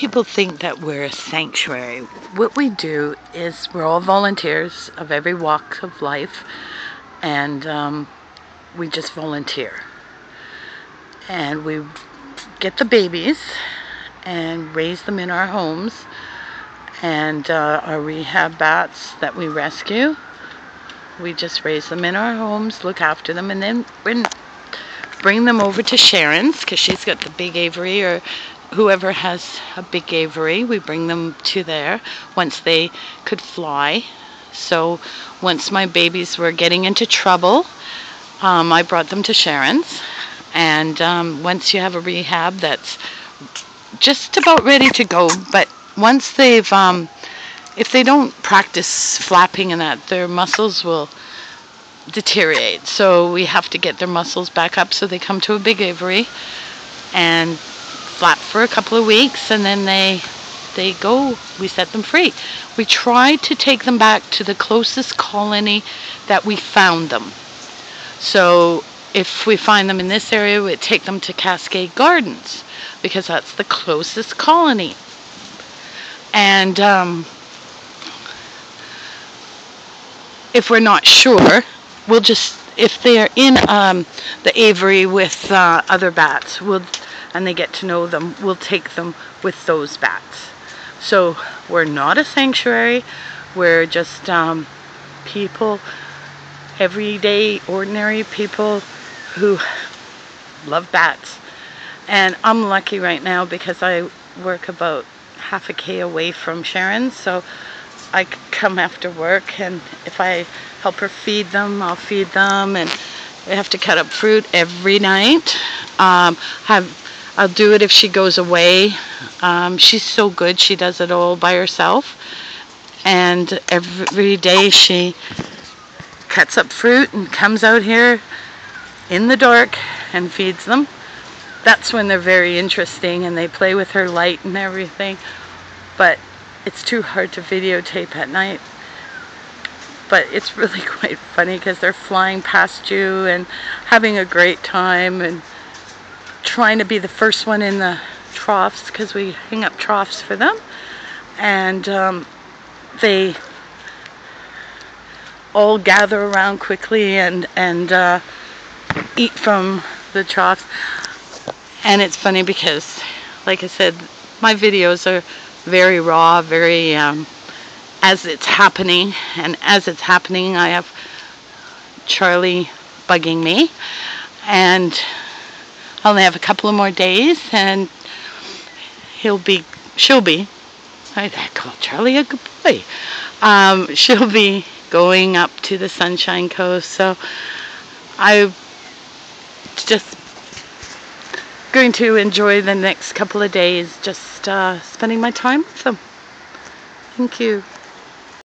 people think that we're a sanctuary. What we do is we're all volunteers of every walk of life, and we just volunteer. And we get the babies and raise them in our homes, and our rehab bats that we rescue, we just raise them in our homes, look after them, and then bring them over to Sharon's, because she's got the big aviary, or whoever has a big aviary, we bring them to there once they could fly. So once my babies were getting into trouble, I brought them to Sharon's. And once you have a rehab that's just about ready to go, but once they've, if they don't practice flapping and that, their muscles will deteriorate. So we have to get their muscles back up, so they come to a big aviary and flap for a couple of weeks, and then they go, we set them free. We try to take them back to the closest colony that we found them. So if we find them in this area, we take them to Cascade Gardens, because that's the closest colony. And if we're not sure, we'll just, if they're in the aviary with other bats, and they get to know them, we'll take them with those bats. So we're not a sanctuary, we're just people, everyday, ordinary people who love bats. And I'm lucky right now because I work about half a K away from Sharon, so I come after work, and if I help her feed them, I'll feed them, and I have to cut up fruit every night. I'll do it if she goes away. She's so good, she does it all by herself, and every day she cuts up fruit and comes out here in the dark and feeds them. That's when they're very interesting, and they play with her light and everything, but it's too hard to videotape at night. But it's really quite funny because they're flying past you and having a great time and trying to be the first one in the troughs, because we hang up troughs for them, and they all gather around quickly and eat from the troughs. And it's funny because, like I said, my videos are very raw, very as it's happening, and as it's happening I have Charlie bugging me, and I only have a couple of more days and she'll be, I call Charlie a good boy, she'll be going up to the Sunshine Coast, so I'm just going to enjoy the next couple of days just spending my time with them. Thank you.